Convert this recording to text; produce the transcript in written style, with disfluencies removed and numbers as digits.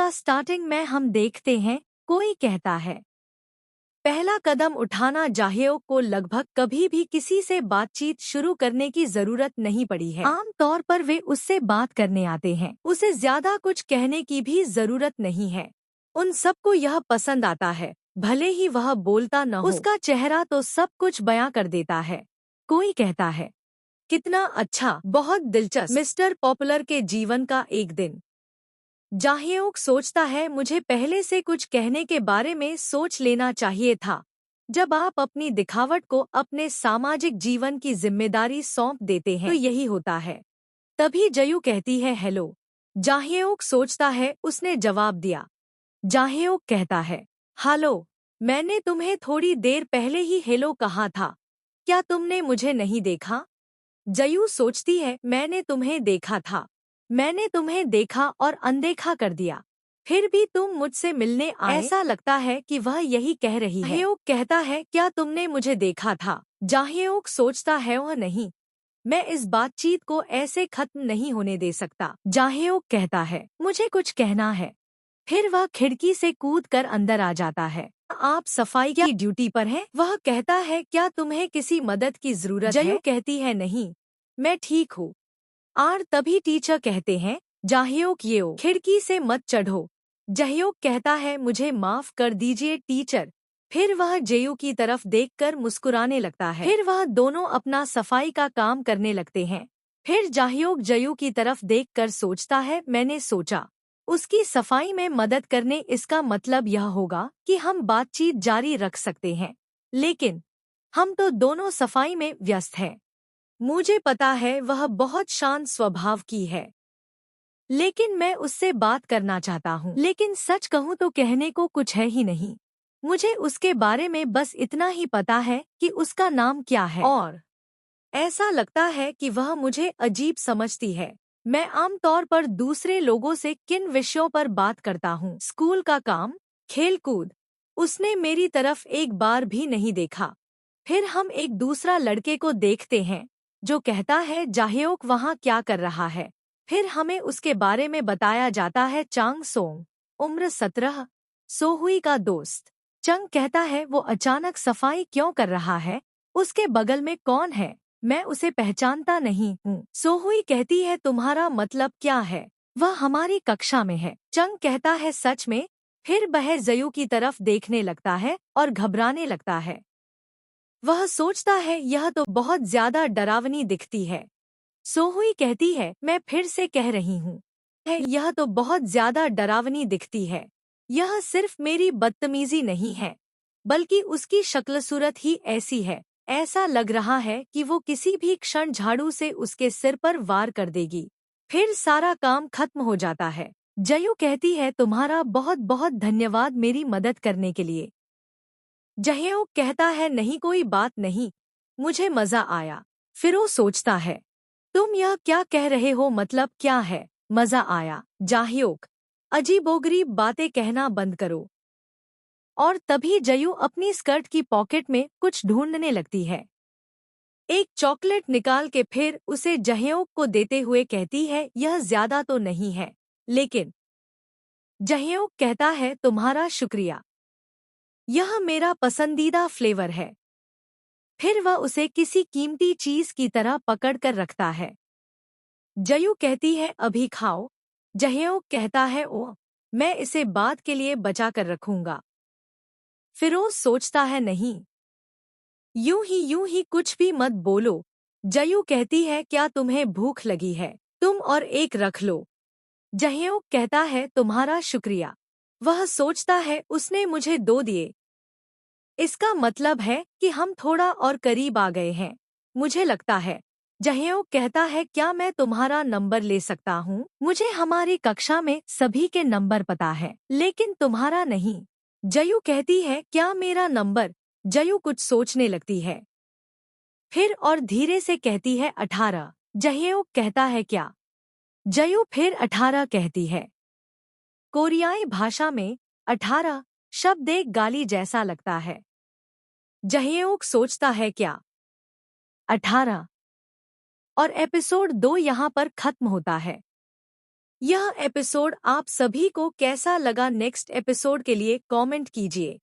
का स्टार्टिंग में हम देखते हैं, कोई कहता है पहला कदम उठाना जाह्योक को लगभग कभी भी किसी से बातचीत शुरू करने की जरूरत नहीं पड़ी है। आम तौर पर वे उससे बात करने आते हैं, उसे ज्यादा कुछ कहने की भी जरूरत नहीं है। उन सबको यह पसंद आता है, भले ही वह बोलता न हो। उसका चेहरा तो सब कुछ बयां कर देता है। कोई कहता है कितना अच्छा, बहुत दिलचस्प। मिस्टर पॉपुलर के जीवन का एक दिन। जाह्योक सोचता है, मुझे पहले से कुछ कहने के बारे में सोच लेना चाहिए था। जब आप अपनी दिखावट को अपने सामाजिक जीवन की जिम्मेदारी सौंप देते हैं तो यही होता है। तभी जयू कहती है हेलो। जाह्योक सोचता है उसने जवाब दिया। जाह्योक कहता है हेलो, मैंने तुम्हें थोड़ी देर पहले ही हेलो कहा था, क्या तुमने मुझे नहीं देखा? जयू सोचती है मैंने तुम्हें देखा था, मैंने तुम्हें देखा और अनदेखा कर दिया, फिर भी तुम मुझसे मिलने आए। ऐसा लगता है कि वह यही कह रही है। जाह्योक कहता है क्या तुमने मुझे देखा था? जाह्योक सोचता है वह नहीं, मैं इस बातचीत को ऐसे खत्म नहीं होने दे सकता। जाह्योक कहता है मुझे कुछ कहना है। फिर वह खिड़की से कूदकर अंदर आ जाता है। आप सफाई की ड्यूटी पर हैं? वह कहता है क्या तुम्हें किसी मदद की जरूरत है? जयू कहती है नहीं, मैं ठीक हूँ। तभी टीचर कहते हैं जाह्योक खिड़की से मत चढ़ो। जाह्योक कहता है मुझे माफ कर दीजिए टीचर। फिर वह जयू की तरफ देखकर मुस्कुराने लगता है। फिर वह दोनों अपना सफाई का काम करने लगते हैं। फिर जाह्योक जयू की तरफ देखकर सोचता है मैंने सोचा उसकी सफाई में मदद करने इसका मतलब यह होगा कि हम बातचीत जारी रख सकते हैं, लेकिन हम तो दोनों सफाई में व्यस्त हैं। मुझे पता है वह बहुत शांत स्वभाव की है, लेकिन मैं उससे बात करना चाहता हूँ। लेकिन सच कहूँ तो कहने को कुछ है ही नहीं। मुझे उसके बारे में बस इतना ही पता है कि उसका नाम क्या है, और ऐसा लगता है कि वह मुझे अजीब समझती है। मैं आमतौर पर दूसरे लोगों से किन विषयों पर बात करता हूँ, स्कूल का काम, खेलकूद। उसने मेरी तरफ एक बार भी नहीं देखा। फिर हम एक दूसरा लड़के को देखते हैं जो कहता है जाह्योक वहाँ क्या कर रहा है। फिर हमें उसके बारे में बताया जाता है चांग सोंग, उम्र 17, सोहुई का दोस्त। चंग कहता है वो अचानक सफाई क्यों कर रहा है, उसके बगल में कौन है? मैं उसे पहचानता नहीं हूँ। सोहुई कहती है तुम्हारा मतलब क्या है? वह हमारी कक्षा में है। चंग कहता है सच में? फिर वह जयू की तरफ देखने लगता है और घबराने लगता है। वह सोचता है यह तो बहुत ज्यादा डरावनी दिखती है। सोहुई कहती है मैं फिर से कह रही हूँ, यह तो बहुत ज्यादा डरावनी दिखती है। यह सिर्फ मेरी बदतमीजी नहीं है, बल्कि उसकी शक्ल सूरत ही ऐसी है। ऐसा लग रहा है कि वो किसी भी क्षण झाड़ू से उसके सिर पर वार कर देगी। फिर सारा काम खत्म हो जाता है। जयू कहती है तुम्हारा बहुत बहुत धन्यवाद मेरी मदद करने के लिए। जाह्योक कहता है नहीं कोई बात नहीं, मुझे मजा आया। फिर वो सोचता है तुम यह क्या कह रहे हो, मतलब क्या है मजा आया? जाह्योक अजीबोगरीब बातें कहना बंद करो। और तभी जयू अपनी स्कर्ट की पॉकेट में कुछ ढूंढने लगती है। एक चॉकलेट निकाल के फिर उसे जाह्योक को देते हुए कहती है यह ज्यादा तो नहीं है, लेकिन जाह्योक कहता है तुम्हारा शुक्रिया, यह मेरा पसंदीदा फ्लेवर है। फिर वह उसे किसी कीमती चीज की तरह पकड़ कर रखता है। जयू कहती है अभी खाओ। जाह्योक कहता है ओह, मैं इसे बाद के लिए बचा कर रखूंगा। फिरोज सोचता है नहीं, यूं ही कुछ भी मत बोलो। जयू कहती है क्या तुम्हें भूख लगी है? तुम और एक रख लो। जाह्योक कहता है तुम्हारा शुक्रिया। वह सोचता है उसने मुझे 2 दिए, इसका मतलब है कि हम थोड़ा और करीब आ गए हैं, मुझे लगता है। जाह्योक कहता है क्या मैं तुम्हारा नंबर ले सकता हूँ? मुझे हमारी कक्षा में सभी के नंबर पता है, लेकिन तुम्हारा नहीं। जयू कहती है क्या मेरा नंबर? जयू कुछ सोचने लगती है, फिर और धीरे से कहती है 18। जाह्योक कहता है क्या? जयू फिर 18 कहती है। कोरियाई भाषा में 18 शब्द एक गाली जैसा लगता है। जाह्योक सोचता है क्या 18? और एपिसोड 2 यहाँ पर खत्म होता है। यह एपिसोड आप सभी को कैसा लगा? नेक्स्ट एपिसोड के लिए कमेंट कीजिए।